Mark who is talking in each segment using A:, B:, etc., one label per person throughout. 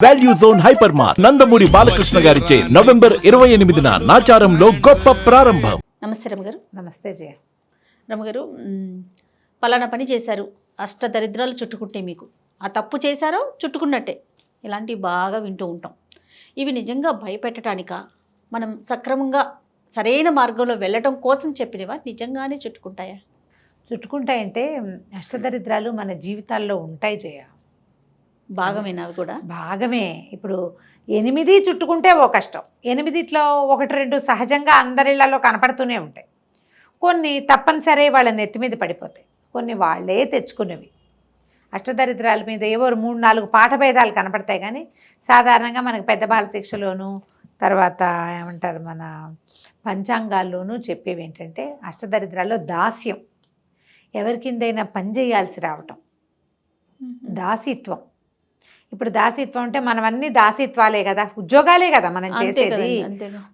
A: Value zone hyper mart Nandamuri Balakrishna గారిచే November 28న నాచారంలో గొప్ప ప్రారంభం.
B: నమస్తే రమగారు.
C: నమస్తే జయ.
B: రమగారు, పలానా పని చేశారు, అష్టదరిద్రాలు చుట్టుకుంటే మీకు ఆ తప్పు చేశారో చుట్టుకున్నట్టే, ఇలాంటివి బాగా వింటూ ఉంటాం. ఇవి నిజంగా భయపెట్టడానికా, మనం సక్రమంగా సరైన మార్గంలో వెళ్ళటం కోసం చెప్పినవా, నిజంగానే చుట్టుకుంటాయా?
C: చుట్టుకుంటాయంటే అష్టదరిద్రాలు మన జీవితాల్లో ఉంటాయి జయ.
B: భాగమేనా అవి కూడా?
C: భాగమే. ఇప్పుడు 8 చుట్టుకుంటే ఓ కష్టం, 8లో 1-2 సహజంగా అందరిళ్లలో కనపడుతూనే ఉంటాయి. కొన్ని తప్పనిసరి వాళ్ళ నెత్తి మీద పడిపోతాయి, కొన్ని వాళ్ళే తెచ్చుకునేవి. అష్టదరిద్రాల మీద ఏవో 3-4 పాఠభేదాలు కనపడతాయి, కానీ సాధారణంగా మనకు పెద్ద బాల శిక్షలోను తర్వాత ఏమంటారు మన పంచాంగాల్లోనూ చెప్పేవి ఏంటంటే అష్టదరిద్రాల్లో దాస్యం, ఎవరి కిందైనా పని చేయాల్సి రావటం, దాసిత్వం. ఇప్పుడు దాసిత్వం అంటే మనం అన్ని దాసిత్వాలే కదా, ఉద్యోగాలే కదా మనం చేసేది.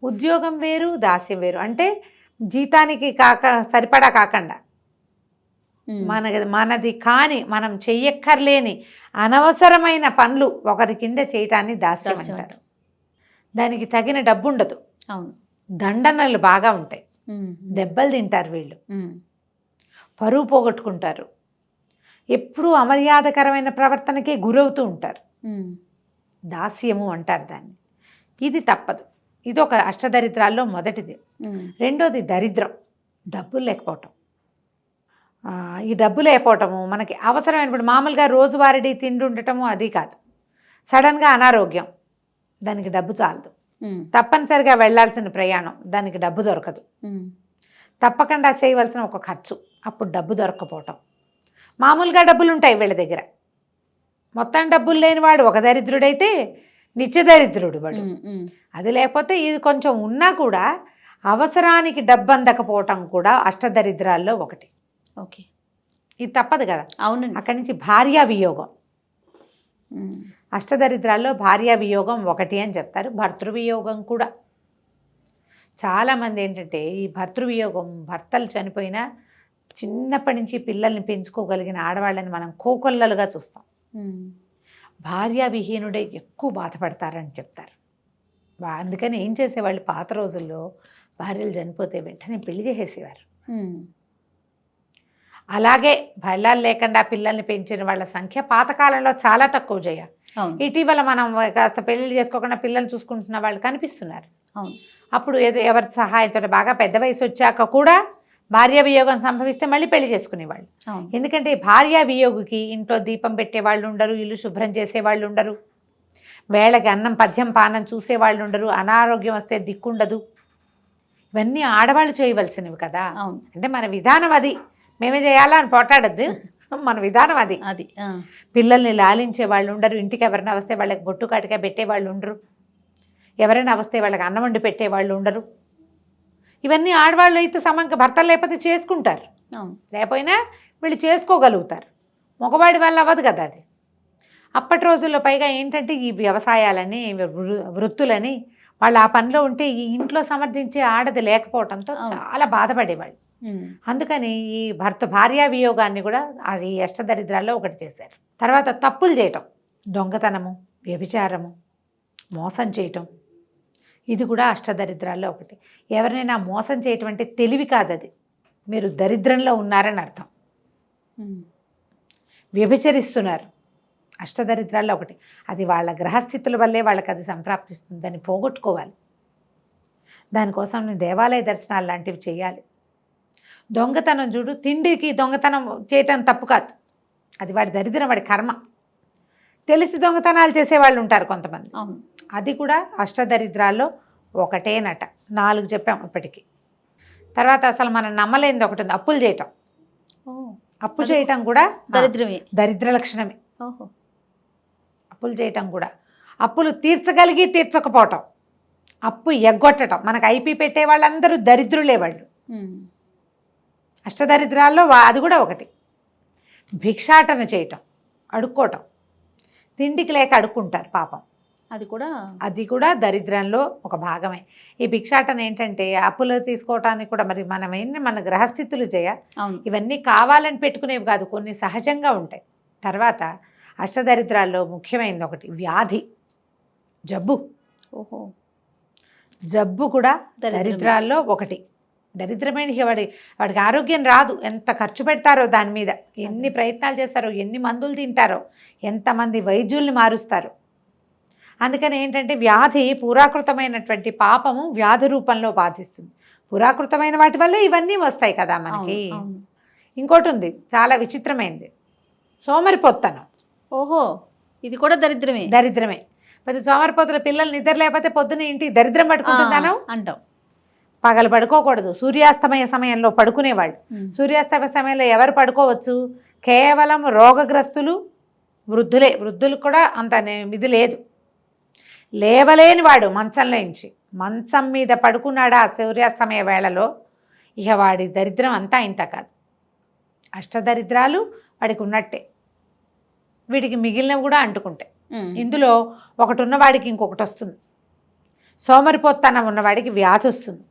C: ఉద్యోగం వేరు, దాస్యం వేరు. అంటే జీతానికి సరిపడా కాకుండా మనది కాని మనం చెయ్యక్కర్లేని అనవసరమైన పనులు ఒకరి కింద చేయటాన్ని దాస్యం అంటారు. దానికి తగిన డబ్బు ఉండదు.
B: అవును.
C: దండనలు బాగా ఉంటాయి, దెబ్బలు తింటారు వీళ్ళు, పరువు పోగొట్టుకుంటారు, ఎప్పుడూ అమర్యాదకరమైన ప్రవర్తనకే గురవుతూ ఉంటారు. దాస్యము అంటారు దాన్ని. ఇది తప్పదు. ఇది ఒక అష్టదరిద్రాల్లో మొదటిది. రెండోది దరిద్రం, డబ్బులు లేకపోవటం. ఈ డబ్బు లేకపోవటము మనకి అవసరమైనప్పుడు మామూలుగా రోజువారీ తిండి ఉండటము అది కాదు, సడన్గా అనారోగ్యం, దానికి డబ్బు చాలదు. తప్పనిసరిగా వెళ్ళాల్సిన ప్రయాణం, దానికి డబ్బు దొరకదు. తప్పకుండా చేయవలసిన ఒక ఖర్చు, అప్పుడు డబ్బు దొరక్కపోవటం. మామూలుగా డబ్బులు ఉంటాయి వీళ్ళ దగ్గర, మొత్తం డబ్బులు లేనివాడు ఒక దరిద్రుడైతే నిత్య దరిద్రుడు వాడు. అది లేకపోతే ఇది కొంచెం ఉన్నా కూడా అవసరానికి డబ్బు అందకపోవటం కూడా అష్టదరిద్రాల్లో ఒకటి.
B: ఓకే,
C: ఇది తప్పదు కదా.
B: అవునండి.
C: అక్కడి నుంచి భార్యా వియోగం, అష్టదరిద్రాల్లో భార్యా వియోగం ఒకటి అని చెప్తారు. భర్తృవియోగం కూడా చాలామంది ఏంటంటే ఈ భర్తృవియోగం, భర్తలు చనిపోయినా చిన్నప్పటి నుంచి పిల్లల్ని పెంచుకోగలిగిన ఆడవాళ్ళని మనం కోకొల్లలుగా చూస్తాం. భార్యా విహీనుడే ఎక్కువ బాధపడతారని చెప్తారు. అందుకని ఏం చేసేవాళ్ళు పాత రోజుల్లో, భార్యలు చనిపోతే వెంటనే పెళ్లి చేసేసేవారు. అలాగే భయాలు లేకుండా పిల్లల్ని పెంచిన వాళ్ళ సంఖ్య పాతకాలంలో చాలా తక్కువ జయ. ఇటీవల మనం కాస్త పెళ్లి చేసుకోకుండా పిల్లల్ని చూసుకుంటున్న వాళ్ళు కనిపిస్తున్నారు. అప్పుడు ఏదో ఎవరి సహాయంతో బాగా పెద్ద వయసు వచ్చాక కూడా భార్య వియోగం సంభవిస్తే మళ్ళీ పెళ్లి చేసుకునేవాళ్ళు. ఎందుకంటే భార్య వియోగికి ఇంట్లో దీపం పెట్టేవాళ్ళు ఉండరు, ఇల్లు శుభ్రం చేసేవాళ్ళు ఉండరు, వేళకి అన్నం పద్యం పానం చూసేవాళ్ళు ఉండరు, అనారోగ్యం వస్తే దిక్కుండదు. ఇవన్నీ ఆడవాళ్ళు చేయవలసినవి కదా. అంటే మన విధానం అది, మేమే చేయాలా అని పోటాడద్దు, మన విధానం అది.
B: అది
C: పిల్లల్ని లాలించే వాళ్ళు ఉండరు, ఇంటికి ఎవరైనా వస్తే వాళ్ళకి బొట్టు కాటిగా పెట్టేవాళ్ళు ఉండరు, ఎవరైనా వస్తే వాళ్ళకి అన్నం వండి పెట్టేవాళ్ళు ఉండరు. ఇవన్నీ ఆడవాళ్ళు అయితే సమంగా భర్తలు లేకపోతే చేసుకుంటారు, లేకపోయినా వీళ్ళు చేసుకోగలుగుతారు. మగవాడి వల్ల అవ్వదు కదా అది. అప్పటి రోజుల్లో పైగా ఏంటంటే ఈ వ్యవసాయాలని వృత్తులని వాళ్ళు ఆ పనిలో ఉంటే ఈ ఇంట్లో సమర్థించే ఆడది లేకపోవడంతో చాలా బాధపడేవాళ్ళు. అందుకని ఈ భార్యా వియోగాన్ని కూడా అది అష్టదరిద్రాల్లో ఒకటి చేశారు. తర్వాత తప్పులు చేయటం, దొంగతనము, వ్యభిచారము, మోసం చేయటం, ఇది కూడా అష్టదరిద్రాల్లో ఒకటి. ఎవరినైనా మోసం చేయటం అంటే తెలివి కాదు, అది మీరు దరిద్రంలో ఉన్నారని అర్థం. వ్యభిచరిస్తున్నారు, అష్టదరిద్రాల్లో ఒకటి. అది వాళ్ళ గ్రహస్థితుల వల్లే వాళ్ళకి అది సంప్రాప్తిస్తుంది, దాన్ని పోగొట్టుకోవాలి. దానికోసం నేను దేవాలయ దర్శనాలు లాంటివి చేయాలి. దొంగతనం చూడు, తిండికి దొంగతనం చేయటం తప్పు కాదు, అది వాడి దరిద్రం, వాడి కర్మ. తెలిసి దొంగతనాలు చేసేవాళ్ళు ఉంటారు కొంతమంది, అది కూడా అష్టదరిద్రాల్లో ఒకటేనట. 4 చెప్పాం ఇప్పటికీ. తర్వాత అసలు మనం నమ్మలేనిది ఒకటి ఉంది, అప్పులు చేయటం. అప్పు చేయటం కూడా
B: దరిద్రమే,
C: దరిద్ర లక్షణమే. అప్పులు చేయటం కూడా, అప్పులు తీర్చగలిగి తీర్చకపోవటం, అప్పు ఎగ్గొట్టడం. మనకు ఐపీ పెట్టే వాళ్ళందరూ దరిద్రులే వాళ్ళు. అష్టదరిద్రాల్లో అది కూడా ఒకటి. భిక్షాటన చేయటం, అడుక్కోవటం, తిండికి లేక అడుక్కుంటారు పాపం, అది కూడా దరిద్రంలో ఒక భాగమే. ఈ భిక్షాటన ఏంటంటే అప్పులు తీసుకోవటానికి కూడా మరి మనం ఏంటి, మన గ్రహస్థితులు ఇవన్నీ కావాలని పెట్టుకునేవి కాదు, కొన్ని సహజంగా ఉంటాయి. తర్వాత అష్టదరిద్రాల్లో ముఖ్యమైనది ఒకటి వ్యాధి. జబ్బు.
B: ఓహో.
C: జబ్బు కూడా
B: దరిద్రమే.
C: దరిద్రాల్లో ఒకటి. దరిద్రమైన వాడికి ఆరోగ్యం రాదు. ఎంత ఖర్చు పెడతారో దాని మీద, ఎన్ని ప్రయత్నాలు చేస్తారో, ఎన్ని మందులు తింటారో, ఎంతమంది వైద్యుల్ని మారుస్తారు. అందుకని ఏంటంటే వ్యాధి పురాకృతమైనటువంటి పాపము వ్యాధి రూపంలో బాధిస్తుంది. పురాకృతమైన వాటి వల్ల ఇవన్నీ వస్తాయి కదా మనకి.
B: అవును, అవును.
C: ఇంకోటి ఉంది చాలా విచిత్రమైనది, సోమరిపోత్తనం.
B: ఓహో, ఇది కూడా దరిద్రమే.
C: దరిద్రమే. మరి సోమరిపోతుల పిల్లలు నిద్ర లేకపోతే పొద్దున ఇంటికి దరిద్రం పట్టుకుంటున్నాను
B: అంటాం.
C: పగలు పడుకోకూడదు, సూర్యాస్తమయ సమయంలో పడుకునేవాళ్ళు. సూర్యాస్తమయ సమయంలో ఎవరు పడుకోవచ్చు? కేవలం రోగగ్రస్తులు, వృద్ధులే. వృద్ధులు కూడా అంత ఇది లేదు. లేవలేని వాడు మంచంలోంచి, మంచం మీద పడుకున్నాడా సూర్యాస్తమయ వేళలో, ఇక వాడి దరిద్రం అంతా ఇంత కాదు. అష్టదరిద్రాలు వాడికి ఉన్నట్టే. వీడికి మిగిలినవి కూడా అంటుకుంటాయి. ఇందులో ఒకటి ఉన్నవాడికి ఇంకొకటి వస్తుంది. సోమరిపోత్తనం ఉన్నవాడికి వ్యాధి వస్తుంది.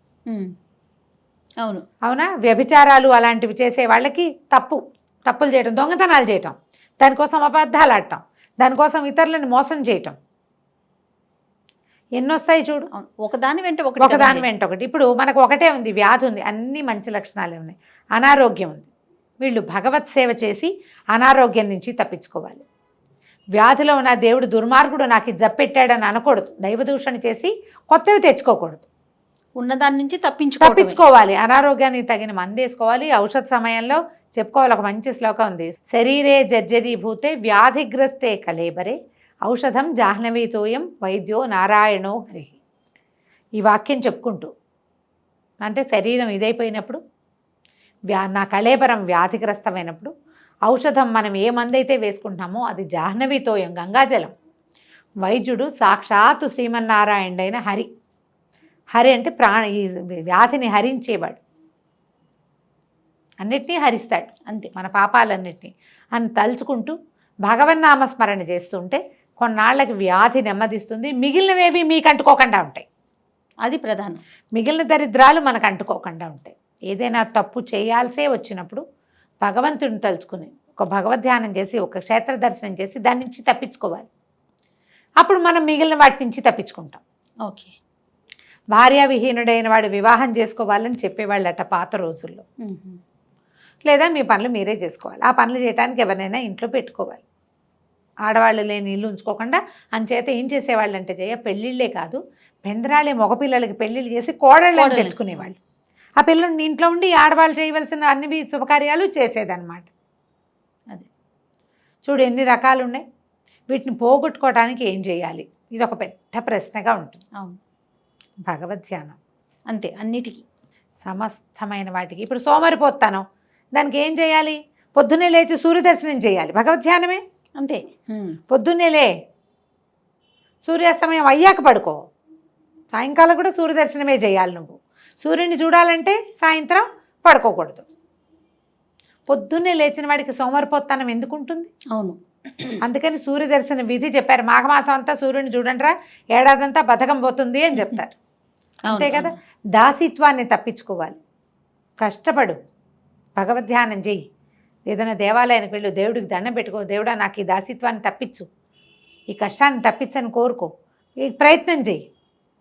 B: అవును,
C: అవునా? వ్యభిచారాలు అలాంటివి చేసే వాళ్ళకి తప్పులు చేయటం, దొంగతనాలు చేయటం, దానికోసం అబద్ధాలు ఆడటం, దానికోసం ఇతరులను మోసం చేయటం, ఎన్నొస్తాయి చూడు.
B: ఒకదాని వెంట
C: ఒకటి. ఇప్పుడు మనకు ఒకటే ఉంది, వ్యాధి ఉంది, అన్ని మంచి లక్షణాలే ఉన్నాయి. అనారోగ్యం ఉంది. వీళ్ళు భగవత్ సేవ చేసి అనారోగ్యం నుంచి తప్పించుకోవాలి. వ్యాధిలో ఉన్న దేవుడు దుర్మార్గుడు నాకు ఇది జప్పెట్టాడని అనకూడదు. దైవదూషణ చేసి కొత్తవి తెచ్చుకోకూడదు.
B: ఉన్నదాని నుంచి
C: తప్పించుకోవాలి. అనారోగ్యానికి తగిన మందు వేసుకోవాలి. ఔషధ సమయంలో చెప్పుకోవాలి. ఒక మంచి శ్లోకం ఉంది, శరీరే జర్జరీభూతే వ్యాధిగ్రస్తే కలేబరే ఔషధం జాహ్నవీతోయం వైద్యో నారాయణో హరి. ఈ వాక్యం చెప్పుకుంటూ, అంటే శరీరం ఇదైపోయినప్పుడు, నా కళేబరం వ్యాధిగ్రస్తమైనప్పుడు ఔషధం మనం ఏ మందైతే వేసుకుంటున్నామో అది జాహ్నవీతోయం, గంగాజలం. వైద్యుడు సాక్షాత్తు శ్రీమన్నారాయణుడైన హరి. హరి అంటే ఈ వ్యాధిని హరించేవాడు, అన్నిటినీ హరిస్తాడు. అంతే, మన పాపాలన్నిటినీ అని తలుచుకుంటూ భగవన్నామస్మరణ చేస్తుంటే కొన్నాళ్ళకి వ్యాధి నెమ్మదిస్తుంది. మిగిలినవేవి మీకు అంటుకోకుండా ఉంటాయి.
B: అది ప్రధానం.
C: మిగిలిన దరిద్రాలు మనకు అంటుకోకుండా ఉంటాయి. ఏదైనా తప్పు చేయాల్సే వచ్చినప్పుడు భగవంతుడిని తలుచుకుని ఒక భగవద్ధ్యానం చేసి ఒక క్షేత్ర దర్శనం చేసి దాని నుంచి తప్పించుకోవాలి. అప్పుడు మనం మిగిలిన వాటి నుంచి తప్పించుకుంటాం.
B: ఓకే.
C: భార్యా విహీనుడైన వాడు వివాహం చేసుకోవాలని చెప్పేవాళ్ళట పాత రోజుల్లో. లేదా మీ పనులు మీరే చేసుకోవాలి. ఆ పనులు చేయడానికి ఎవరినైనా ఇంట్లో పెట్టుకోవాలి. ఆడవాళ్ళు లేని ఇల్లు ఉంచుకోకుండా. అంచేత ఏం చేసేవాళ్ళు అంటే పెళ్ళిళ్ళే కాదు, పెందరాళే మగపిల్లలకి పెళ్ళిళ్ళు చేసి కోడళ్ళని తెచ్చుకునేవాళ్ళు. ఆ పిల్లల్ని ఇంట్లో ఉండి ఆడవాళ్ళు చేయవలసిన అన్ని శుభకార్యాలు చేసేదన్నమాట. అది చూడు ఎన్ని రకాలు ఉన్నాయి. వీటిని పోగొట్టుకోవడానికి ఏం చేయాలి? ఇది ఒక పెద్ద ప్రశ్నగా ఉంటుంది.
B: అవును,
C: భగవద్ ధ్యానం
B: అంతే. అన్నిటికీ
C: సమస్తమైన వాటికి. ఇప్పుడు సోమరిపోతాను, దానికి ఏం చేయాలి? పొద్దున్నే లేచి సూర్యదర్శనం చేయాలి. భగవద్ ధ్యానమే
B: అంతే.
C: పొద్దున్నే లే, సూర్యాస్తమయం అయ్యాక పడుకో. సాయంకాలం కూడా సూర్యదర్శనమే చేయాలి. నువ్వు సూర్యుని చూడాలంటే సాయంత్రం పడుకోకూడదు. పొద్దున్నే లేచిన వాడికి సోమరిపోతానం ఎందుకు ఉంటుంది?
B: అవును,
C: అందుకని సూర్యదర్శన విధి చెప్పారు. మాఘమాసం అంతా సూర్యుని చూడండిరా, ఏడాదంతా బతకం పోతుంది అని చెప్తారు. అంతే కదా. దాసిత్వాన్ని తప్పించుకోవాలి. కష్టపడు, భగవద్ధ్యానం చెయ్యి. ఏదైనా దేవాలయానికి వెళ్ళు, దేవుడికి దండం పెట్టుకో, దేవుడా నాకు ఈ దాసిత్వాన్ని తప్పించు, ఈ కష్టాన్ని తప్పించని కోరుకో, ఈ ప్రయత్నం చెయ్యి.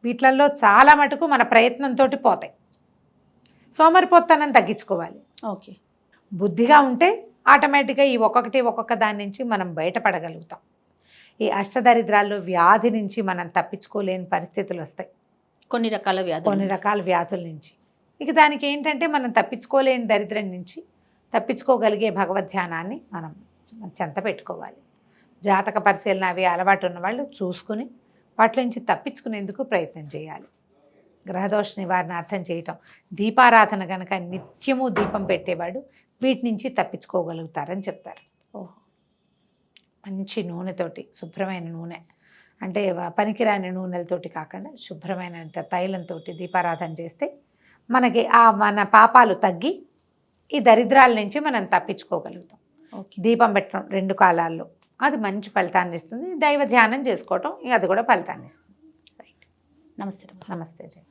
C: వీటిల్లో చాలా మటుకు మన ప్రయత్నంతో పోతాయి. సోమరిపోతానని తగ్గించుకోవాలి.
B: ఓకే.
C: బుద్ధిగా ఉంటే ఆటోమేటిక్గా ఈ ఒక్కొక్క దాని నుంచి మనం బయటపడగలుగుతాం. ఈ అష్టదరిద్రాల్లో వ్యాధి నుంచి మనం తప్పించుకోలేని పరిస్థితులు వస్తాయి.
B: కొన్ని రకాల
C: వ్యాధుల నుంచి. ఇక దానికి ఏంటంటే మనం తప్పించుకోలేని దరిద్రం నుంచి తప్పించుకోగలిగే భగవద్ధ్యానాన్ని మనం చెంత పెట్టుకోవాలి. జాతక పరిశీలన అవి అలవాటు ఉన్నవాళ్ళు చూసుకుని వాటి నుంచి తప్పించుకునేందుకు ప్రయత్నం చేయాలి. గ్రహదోష నివారణ అర్థం చేయటం, దీపారాధన కనుక నిత్యము దీపం పెట్టేవాడు వీటి నుంచి తప్పించుకోగలుగుతారని చెప్తారు.
B: ఓహో.
C: మంచి నూనెతోటి, శుభ్రమైన నూనె అంటే పనికిరాని నూనెలతోటి కాకుండా శుభ్రమైన తైలంతో దీపారాధన చేస్తే మనకి మన పాపాలు తగ్గి ఈ దరిద్రాల నుంచి మనం తప్పించుకోగలుగుతాం. దీపం పెట్టడం 2 కాలాల్లో అది మంచి ఫలితాన్ని ఇస్తుంది. దైవ ధ్యానం చేసుకోవటం అది కూడా ఫలితాన్ని ఇస్తుంది.
B: నమస్తే.
C: నమస్తే జయ.